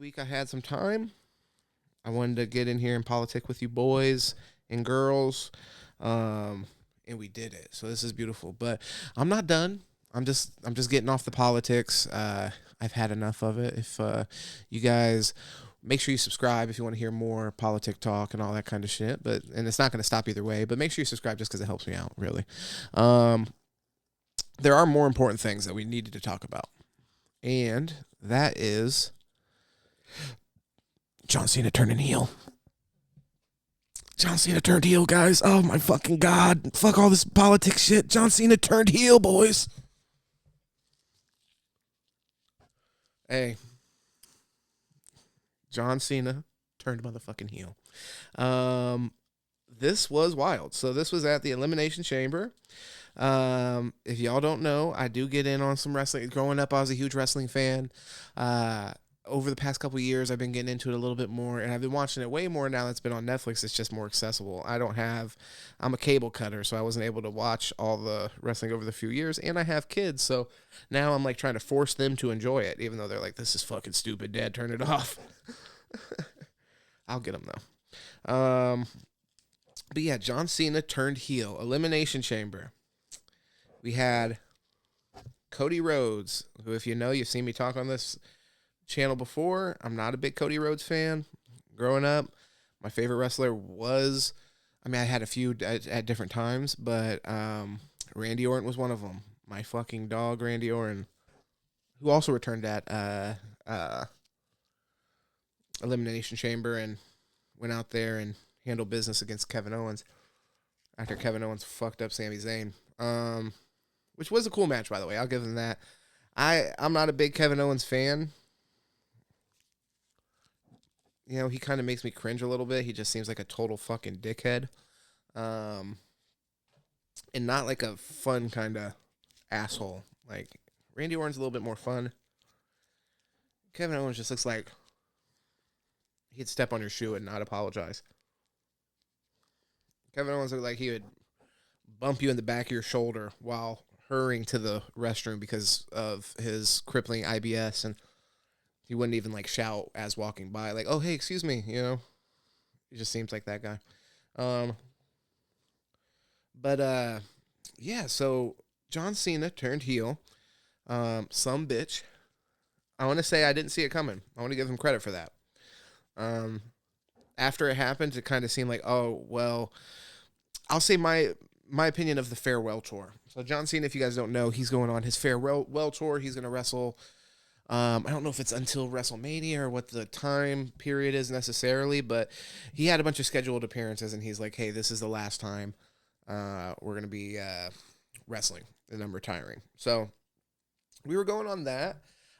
week I had some time. I wanted to get in here and politic with you boys and girls. And we did it. So this is beautiful. But I'm not done. I'm just getting off the politics. I've had enough of it. If you guys make sure you subscribe if you want to hear more politic talk and all that kind of shit. And it's not going to stop either way. But make sure you subscribe just because it helps me out, really. There are more important things that we needed to talk about, and that is John Cena turning heel. John Cena turned heel, guys. Oh my fucking god! Fuck all this politics shit. John Cena turned heel, boys. Hey, John Cena turned motherfucking heel. This was wild. So this was at the Elimination Chamber. If y'all don't know, I do get in on some wrestling. Growing up, I was a huge wrestling fan. Over the past couple of years, I've been getting into it a little bit more, and I've been watching it way more now that's been on Netflix. It's just more accessible. I'm a cable cutter, so I wasn't able to watch all the wrestling over the few years, and I have kids, so now I'm like trying to force them to enjoy it, even though they're like, this is fucking stupid, Dad, turn it off. I'll get them, though. But yeah, John Cena turned heel. Elimination Chamber. We had Cody Rhodes, who, if you know, you've seen me talk on this channel before. I'm not a big Cody Rhodes fan. Growing up, my favorite wrestler was, I had a few at different times, but Randy Orton was one of them. My fucking dog, Randy Orton, who also returned at Elimination Chamber and went out there and handled business against Kevin Owens after Kevin Owens fucked up Sami Zayn. Which was a cool match, by the way. I'll give him that. I'm not a big Kevin Owens fan. You know, he kind of makes me cringe a little bit. He just seems like a total fucking dickhead. And not like a fun kind of asshole. Like, Randy Orton's a little bit more fun. Kevin Owens just looks like he'd step on your shoe and not apologize. Kevin Owens looked like he would bump you in the back of your shoulder while hurrying to the restroom because of his crippling IBS, and he wouldn't even like shout as walking by, like, "Oh, hey, excuse me," you know. He just seems like that guy. Yeah. So John Cena turned heel. Some bitch. I want to say I didn't see it coming. I want to give him credit for that. After it happened, it kind of seemed like, oh well. I'll say my opinion of the farewell tour. So John Cena, if you guys don't know, he's going on his farewell tour. He's going to wrestle. I don't know if it's until WrestleMania or what the time period is necessarily, but he had a bunch of scheduled appearances, and he's like, hey, this is the last time we're going to be wrestling, and I'm retiring. So we were going on that.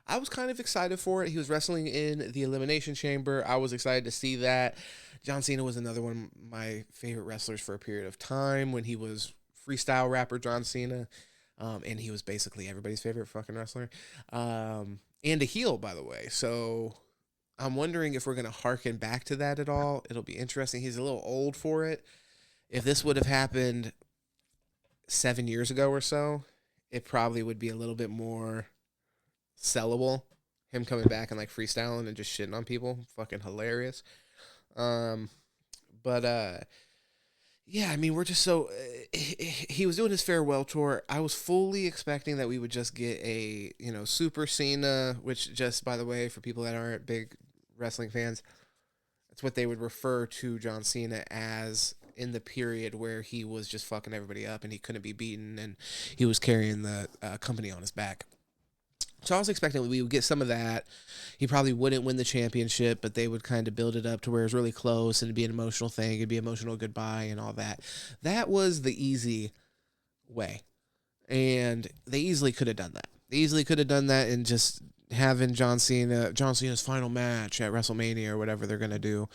I was kind of excited for it. He was wrestling in the Elimination Chamber. I was excited to see that. John Cena was another one of my favorite wrestlers for a period of time when he was freestyle rapper John Cena. And he was basically everybody's favorite fucking wrestler. And a heel, by the way. So I'm wondering if we're going to harken back to that at all. It'll be interesting. He's a little old for it. If this would have happened 7 years ago or so, it probably would be a little bit more sellable. Him coming back and like freestyling and just shitting on people. Fucking hilarious. Yeah, I mean, we're just so... he was doing his farewell tour. I was fully expecting that we would just get a, Super Cena, which just, by the way, for people that aren't big wrestling fans, that's what they would refer to John Cena as in the period where he was just fucking everybody up and he couldn't be beaten and he was carrying the company on his back. So I was expecting we would get some of that. He probably wouldn't win the championship, but they would kind of build it up to where it's really close and it'd be an emotional thing. It'd be emotional goodbye and all that. That was the easy way. And they easily could have done that. They easily could have done that and just having John Cena's final match at WrestleMania or whatever they're going to do.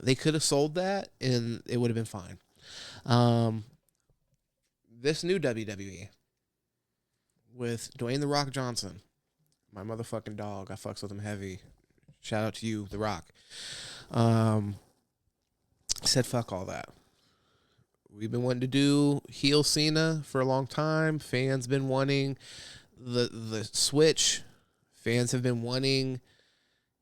They could have sold that and it would have been fine. This new WWE with Dwayne "The Rock" Johnson, my motherfucking dog. I fucks with him heavy. Shout out to you, The Rock. Said fuck all that. We've been wanting to do heel Cena for a long time. Fans been wanting the switch. Fans have been wanting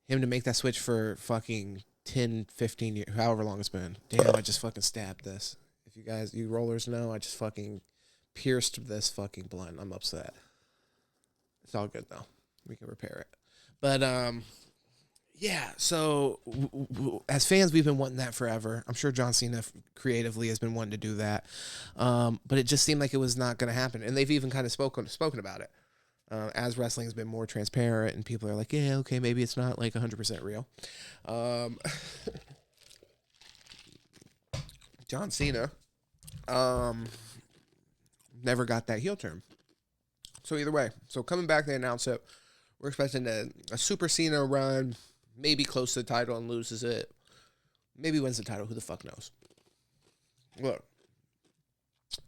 him to make that switch for fucking 10, 15 years, however long it's been. Damn, I just fucking stabbed this. If you rollers know, I just fucking pierced this fucking blunt. I'm upset. It's all good though. We can repair it. But yeah. So as fans, we've been wanting that forever. I'm sure John Cena creatively has been wanting to do that. But it just seemed like it was not going to happen, and they've even kind of spoken about it. As wrestling has been more transparent, and people are like, yeah, okay, maybe it's not like 100% real. John Cena never got that heel turn. So either way, coming back, they announce it. We're expecting a Super Cena run, maybe close to the title and loses it. Maybe wins the title. Who the fuck knows? Look,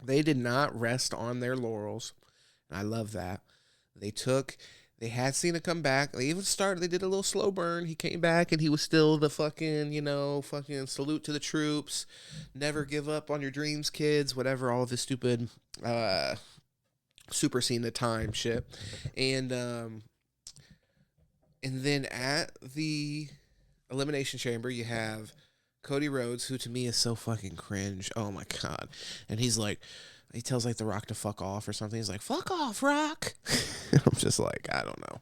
they did not rest on their laurels. I love that. They had Cena come back. They did a little slow burn. He came back and he was still the fucking, fucking salute to the troops. Never give up on your dreams, kids. Whatever, all of his stupid Super Cena time shit. And then at the Elimination Chamber, you have Cody Rhodes, who to me is so fucking cringe. Oh my God. And he tells like The Rock to fuck off or something. He's like, fuck off, Rock. I'm just like, I don't know.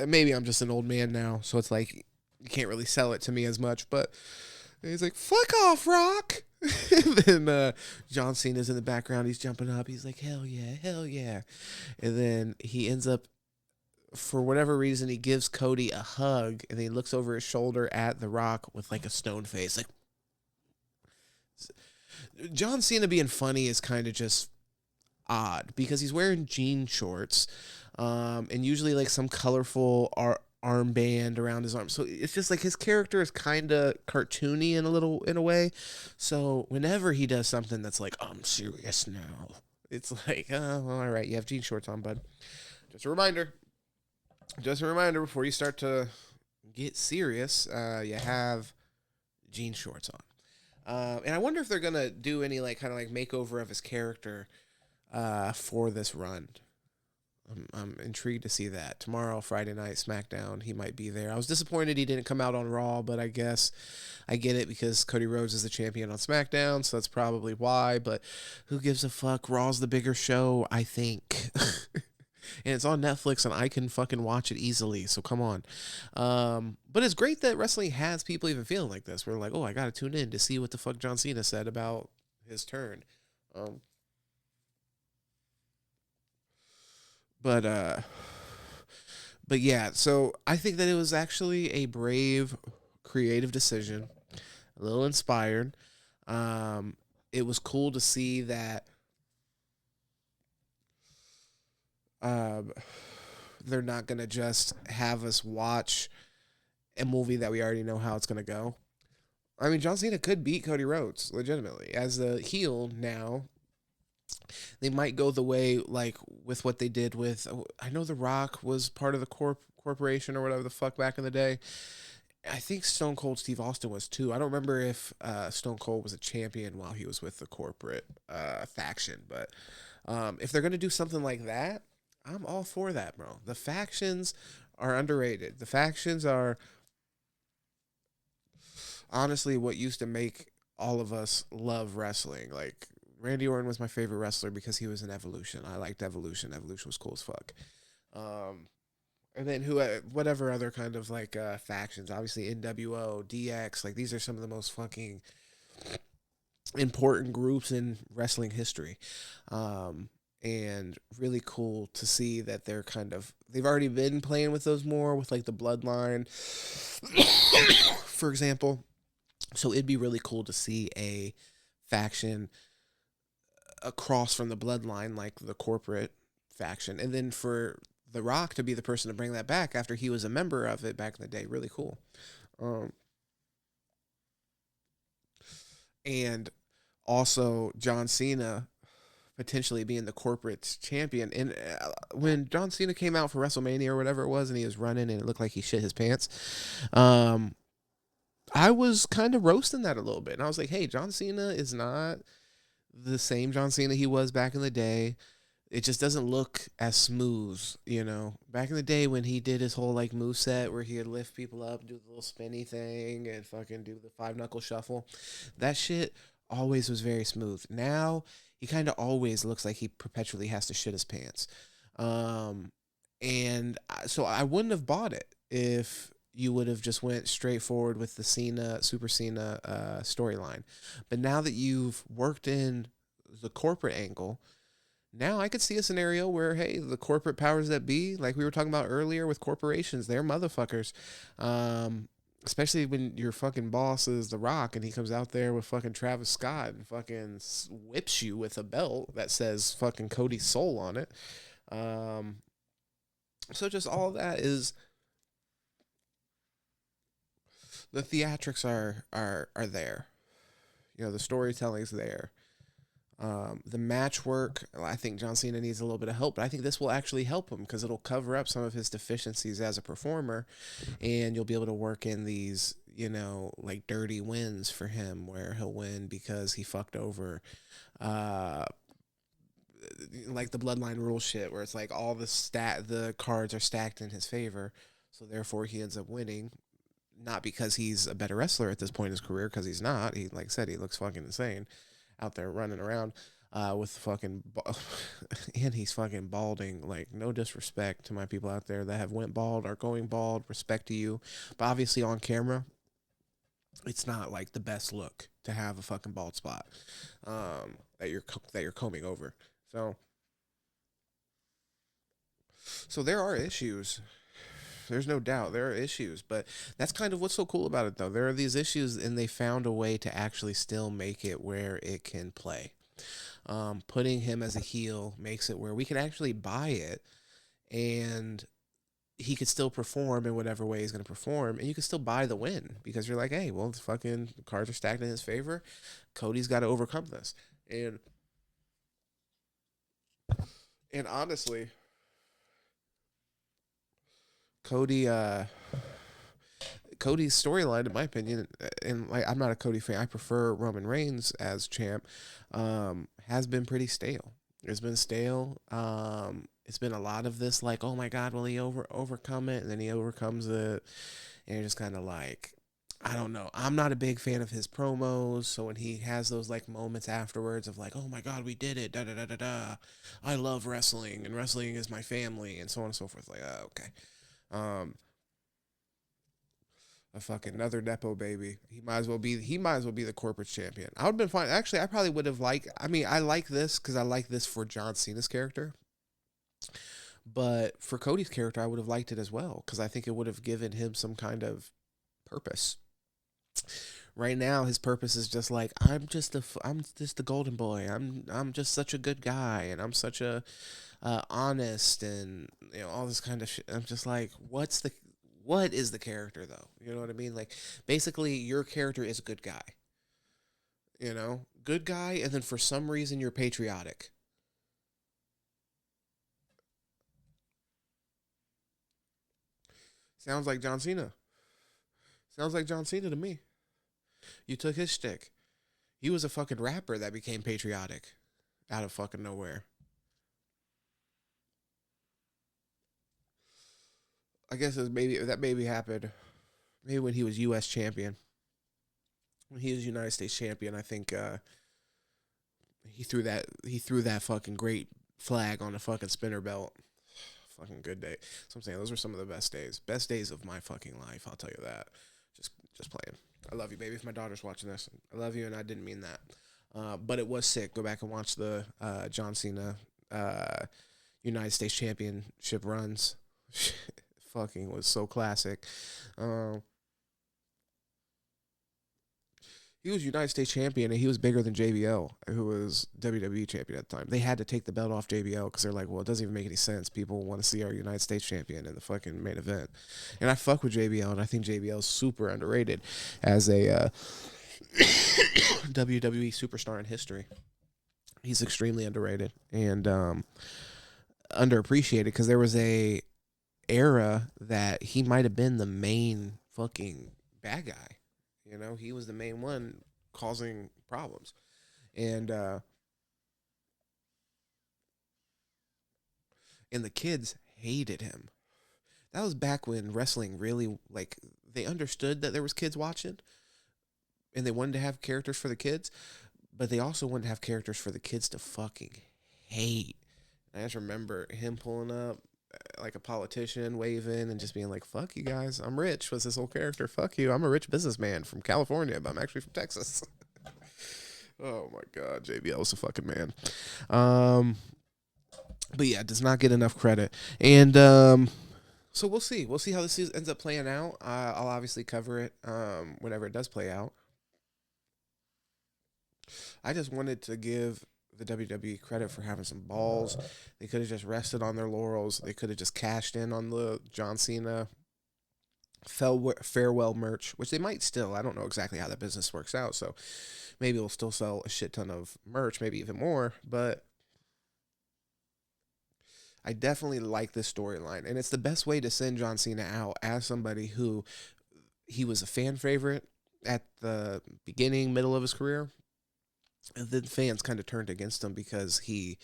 Maybe I'm just an old man now. So it's like, you can't really sell it to me as much. But he's like, fuck off, Rock. And then John Cena's in the background. He's jumping up. He's like, hell yeah, hell yeah. And then he ends up, for whatever reason, he gives Cody a hug. And then he looks over his shoulder at The Rock with like a stone face. Like, John Cena being funny is kind of just odd because he's wearing jean shorts and usually like some colorful armband around his arm. So it's just like his character is kind of cartoony in a way. So whenever he does something that's like, I'm serious now, it's like, oh, well, all right, you have jean shorts on, bud. Just a reminder before you start to get serious, you have jean shorts on. And I wonder if they're gonna do any kind of makeover of his character for this run. I'm intrigued to see that. Tomorrow, Friday night, SmackDown, he might be there. I was disappointed he didn't come out on Raw, but I guess I get it because Cody Rhodes is the champion on SmackDown, so that's probably why. But who gives a fuck? Raw's the bigger show, I think. And it's on Netflix, and I can fucking watch it easily, so come on. But it's great that wrestling has people even feeling like this. We're like, oh, I gotta tune in to see what the fuck John Cena said about his turn. But yeah, so I think that it was actually a brave, creative decision, a little inspired. It was cool to see that they're not going to just have us watch a movie that we already know how it's going to go. I mean, John Cena could beat Cody Rhodes, legitimately. As a heel now, they might go the way, with what they did with... I know The Rock was part of the corporation or whatever the fuck back in the day. I think Stone Cold Steve Austin was too. I don't remember if Stone Cold was a champion while he was with the corporate faction. But if they're going to do something like that, I'm all for that, bro. The factions are underrated. The factions are honestly what used to make all of us love wrestling. Like, Randy Orton was my favorite wrestler because he was in Evolution. I liked Evolution. Evolution was cool as fuck. And then whatever other kind of factions, obviously NWO, DX, these are some of the most fucking important groups in wrestling history. And really cool to see that they've already been playing with those more with the Bloodline, for example. So it'd be really cool to see a faction across from the Bloodline, like the corporate faction. And then for The Rock to be the person to bring that back after he was a member of it back in the day. Really cool. And also John Cena potentially being the corporate champion. And when John Cena came out for WrestleMania or whatever it was, and he was running and it looked like he shit his pants, I was kind of roasting that a little bit. And I was like, hey, John Cena is not the same John Cena he was back in the day. it just doesn't look as smooth, you know. Back in the day when he did his whole like move set where he would lift people up, do the little spinny thing, and fucking do the five knuckle shuffle, that shit always was very smooth. Now he kind of always looks like he perpetually has to shit his pants. Um, so I wouldn't have bought it if you would have just went straight forward with the Cena Super Cena storyline. But now that you've worked in the corporate angle, now I could see a scenario where, hey, the corporate powers that be, like we were talking about earlier with corporations, they're motherfuckers. Especially when your fucking boss is The Rock and he comes out there with fucking Travis Scott and fucking whips you with a belt that says fucking Cody Soul on it. Um, so just all that is the theatrics are there. You know, the storytelling's there. The match work, I think John Cena needs a little bit of help, but I think this will actually help him because it'll cover up some of his deficiencies as a performer, and you'll be able to work in these, you know, like dirty wins for him where he'll win because he fucked over, uh, like the bloodline rule shit where it's like all the cards are stacked in his favor, so therefore he ends up winning. Not because he's a better wrestler at this point in his career, because he's not. He, like I said, he looks fucking insane out there running around with fucking and he's fucking balding. Like, no disrespect to my people out there that have went bald or going bald, respect to you, but obviously on camera it's not like the best look to have a fucking bald spot that you're combing over. So there are issues. There's no doubt there are issues, but that's kind of what's so cool about it, though. There are these issues, and they found a way to actually still make it where it can play. Putting him as a heel makes it where we can actually buy it, and he could still perform in whatever way he's going to perform, and you can still buy the win because you're like, hey, well, the fucking cards are stacked in his favor. Cody's got to overcome this, and honestly, Cody Cody's storyline, in my opinion, and like I'm not a Cody fan. I prefer Roman Reigns as champ. Has been pretty stale. It's been stale. It's been a lot of this, like, oh my God, will he overcome it? And then he overcomes it, and you're just kind of like, I don't know. I'm not a big fan of his promos. So when he has those like moments afterwards of like, oh my God, we did it, da da da da da. I love wrestling, and wrestling is my family, and so on and so forth. Like, okay. Um, a fucking another nepo baby. He might as well be the corporate champion. I would have been fine. Actually, I probably would have liked. I mean, I like this because I like this for John Cena's character. But for Cody's character, I would have liked it as well because I think it would have given him some kind of purpose. Right now, his purpose is just like I'm just the golden boy. I'm just such a good guy, and I'm such a honest, and you know all this kind of shit. I'm just like, what is the character though? You know what I mean? Like, basically, your character is a good guy. You know, good guy, and then for some reason you're patriotic. Sounds like John Cena. Sounds like John Cena to me. You took his stick. He was a fucking rapper that became patriotic out of fucking nowhere. I guess maybe happened maybe when he was U.S. champion. When he was United States champion, I think he threw that fucking great flag on the fucking spinner belt. Fucking good day. So I'm saying those were some of the best days of my fucking life. I'll tell you that. Just playing. I love you, baby. If my daughter's watching this, I love you, and I didn't mean that. But it was sick. Go back and watch the John Cena uh, United States Championship runs. Fucking was so classic. Um, he was United States champion, and he was bigger than JBL, who was WWE champion at the time. They had to take the belt off JBL because they're like, well, it doesn't even make any sense. People want to see our United States champion in the fucking main event. And I fuck with JBL, and I think JBL is super underrated as a WWE superstar in history. He's extremely underrated and underappreciated because there was a era that he might have been the main fucking bad guy. You know, he was the main one causing problems. And and the kids hated him. That was back when wrestling really, like, they understood that there was kids watching, and they wanted to have characters for the kids, but they also wanted to have characters for the kids to fucking hate. I just remember him pulling up like a politician, waving and just being like, "Fuck you guys, I'm rich." Was his whole character? Fuck you, I'm a rich businessman from California, but I'm actually from Texas. Oh my god, JBL was a fucking man. Um, but yeah, does not get enough credit, and so we'll see. We'll see how this ends up playing out. I'll obviously cover it whenever it does play out. I just wanted to give the WWE credit for having some balls. They could have just rested on their laurels. They could have just cashed in on the John Cena farewell merch, which they might still. I don't know exactly how that business works out, so maybe we'll still sell a shit ton of merch, maybe even more. But I definitely like this storyline, and it's the best way to send John Cena out as somebody who he was a fan favorite at the beginning, middle of his career. And then fans kind of turned against him because he,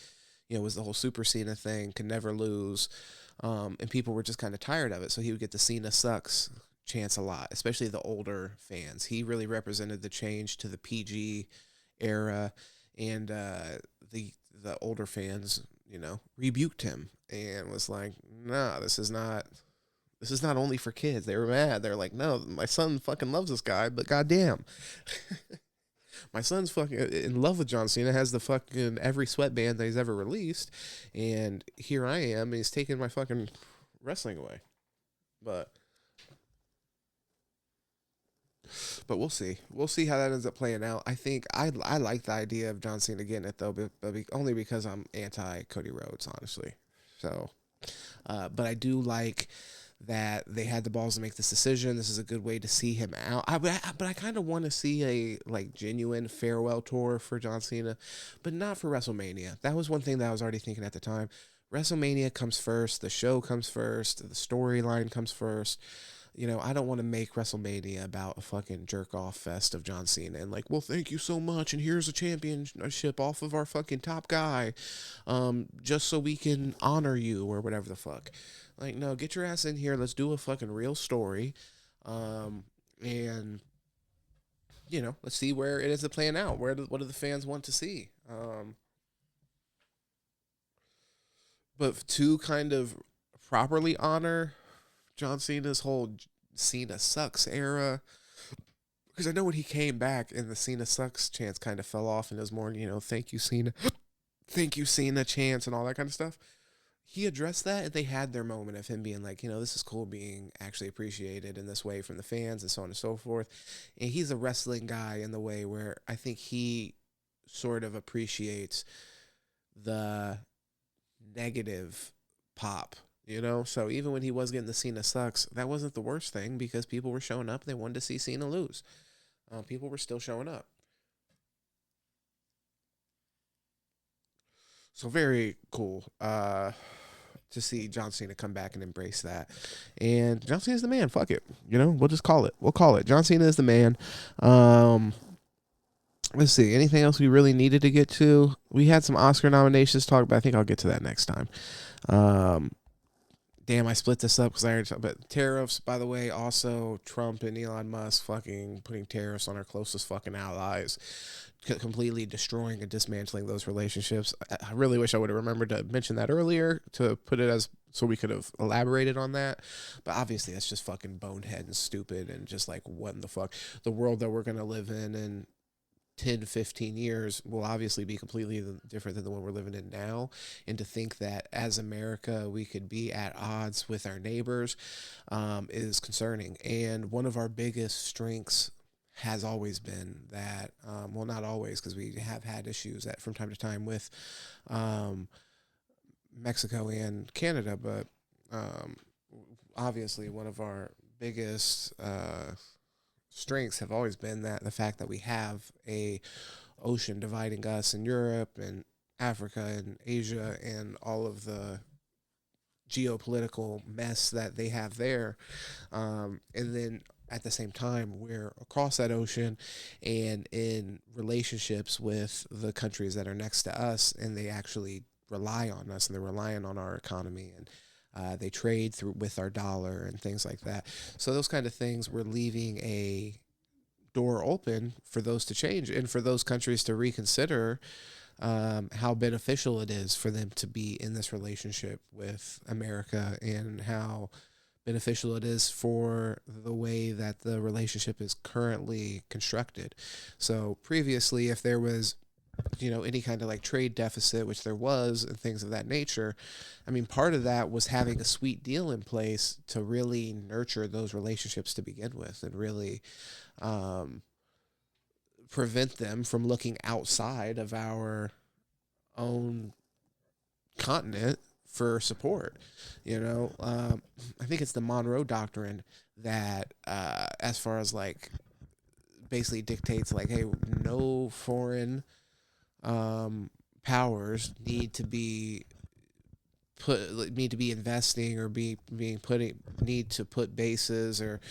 was the whole Super Cena thing, could never lose, and people were just kind of tired of it. So he would get the Cena sucks chance a lot, especially the older fans. He really represented the change to the PG era, and the older fans, rebuked him and was like, "Nah, this is not." This is not only for kids. They were mad. They're like, no, my son fucking loves this guy, but goddamn. My son's fucking in love with John Cena, has the fucking every sweatband that he's ever released, and here I am, and he's taking my fucking wrestling away. But we'll see. We'll see how that ends up playing out. I think I like the idea of John Cena getting it though, but only because I'm anti Cody Rhodes, honestly. So, but I do like that they had the balls to make this decision. This is a good way to see him out. But I kind of want to see a like genuine farewell tour for John Cena, but not for WrestleMania. That was one thing that I was already thinking at the time. WrestleMania comes first, the show comes first, the storyline comes first. I don't want to make WrestleMania about a fucking jerk off fest of John Cena and like, well, thank you so much, and here's a championship off of our fucking top guy, just so we can honor you or whatever the fuck. Like, no, get your ass in here. Let's do a fucking real story, and let's see where it is playing out. What do the fans want to see? But to kind of properly honor John Cena's whole Cena sucks era, because I know when he came back and the Cena sucks chance kind of fell off and it was more, thank you Cena, thank you Cena chance and all that kind of stuff. He addressed that, and they had their moment of him being like, this is cool being actually appreciated in this way from the fans and so on and so forth. And he's a wrestling guy in the way where I think he sort of appreciates the negative pop. So even when he was getting the Cena sucks, that wasn't the worst thing because people were showing up. They wanted to see Cena lose. People were still showing up. So very cool to see John Cena come back and embrace that. And John Cena's the man. Fuck it. We'll just call it. We'll call it. John Cena is the man. Let's see. Anything else we really needed to get to? We had some Oscar nominations to talk about. I think I'll get to that next time. Damn, I split this up because I already talked about tariffs, by the way. Also, Trump and Elon Musk fucking putting tariffs on our closest fucking allies, completely destroying and dismantling those relationships. I really wish I would have remembered to mention that earlier, to put it as so we could have elaborated on that. But obviously, that's just fucking bonehead and stupid and just like, what in the fuck? The world that we're going to live in 10 to 15 years will obviously be completely different than the one we're living in now. And to think that as America we could be at odds with our neighbors is concerning. And one of our biggest strengths has always been that, well, not always, because we have had issues that from time to time with Mexico and Canada, but obviously one of our biggest strengths have always been that the fact that we have a ocean dividing us in Europe and Africa and Asia and all of the geopolitical mess that they have there. And then at the same time, we're across that ocean and in relationships with the countries that are next to us, and they actually rely on us, and they're relying on our economy, and they trade through with our dollar and things like that. So those kind of things, we're leaving a door open for those to change and for those countries to reconsider how beneficial it is for them to be in this relationship with America, and how beneficial it is for the way that the relationship is currently constructed. So previously, if there was, any kind of like trade deficit, which there was, and things of that nature, I mean, part of that was having a sweet deal in place to really nurture those relationships to begin with, and really um, prevent them from looking outside of our own continent for support. I think it's the Monroe Doctrine that, as far as like, basically dictates like, hey, no foreign powers need to be investing, or need to put bases or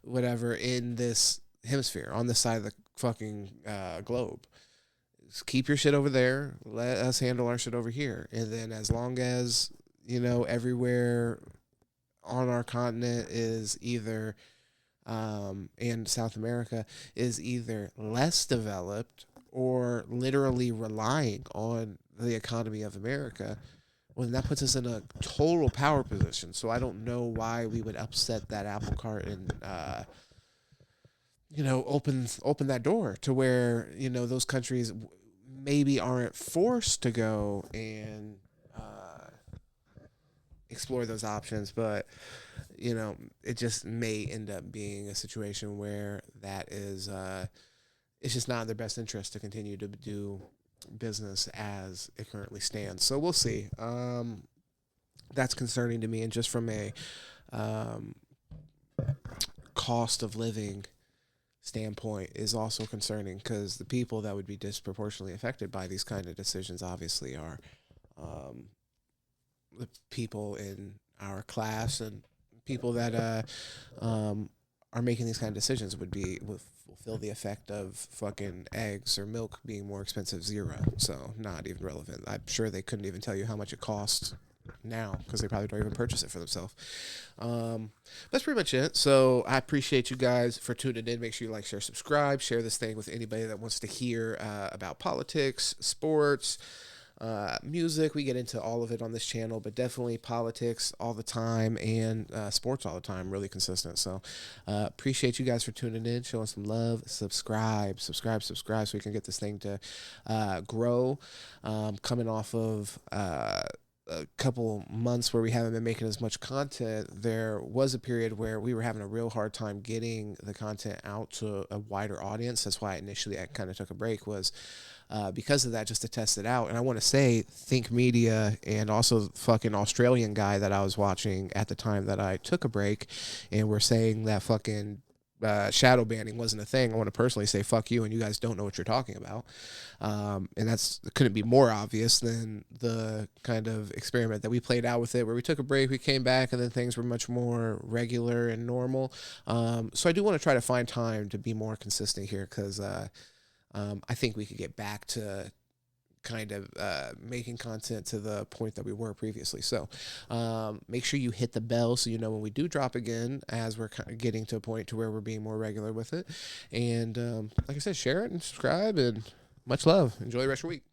whatever in this hemisphere, on this side of the fucking globe. Just keep your shit over there. Let us handle our shit over here. And then, as long as, everywhere on our continent is either, and South America is either less developed or literally relying on the economy of America, well, then that puts us in a total power position. So I don't know why we would upset that apple cart and, open that door to where, those countries maybe aren't forced to go and explore those options, but it just may end up being a situation where that is, it's just not in their best interest to continue to do business as it currently stands. So we'll see. That's concerning to me, and just from a um, cost of living standpoint is also concerning, because the people that would be disproportionately affected by these kind of decisions obviously are the people in our class, and people that are making these kind of decisions would fulfill the effect of fucking eggs or milk being more expensive. Zero. So not even relevant. I'm sure they couldn't even tell you how much it costs now, because they probably don't even purchase it for themselves. That's pretty much it. So I appreciate you guys for tuning in. Make sure you like, share, subscribe, share this thing with anybody that wants to hear about politics, sports, music. We get into all of it on this channel, but definitely politics all the time, and sports all the time, really consistent. So appreciate you guys for tuning in, showing some love. Subscribe, so we can get this thing to grow. Coming off of a couple months where we haven't been making as much content, there was a period where we were having a real hard time getting the content out to a wider audience. That's why initially I kind of took a break, was because of that, just to test it out. And I want to say, Think Media and also fucking Australian guy that I was watching at the time that I took a break, and we're saying that fucking shadow banning wasn't a thing. I want to personally say fuck you, and you guys don't know what you're talking about. And that's couldn't be more obvious than the kind of experiment that we played out with it, where we took a break, we came back, and then things were much more regular and normal. So I do want to try to find time to be more consistent here, because I think we could get back to kind of making content to the point that we were previously. So make sure you hit the bell so you know when we do drop again, as we're kind of getting to a point to where we're being more regular with it. And like I said, share it and subscribe, and much love. Enjoy the rest of your week.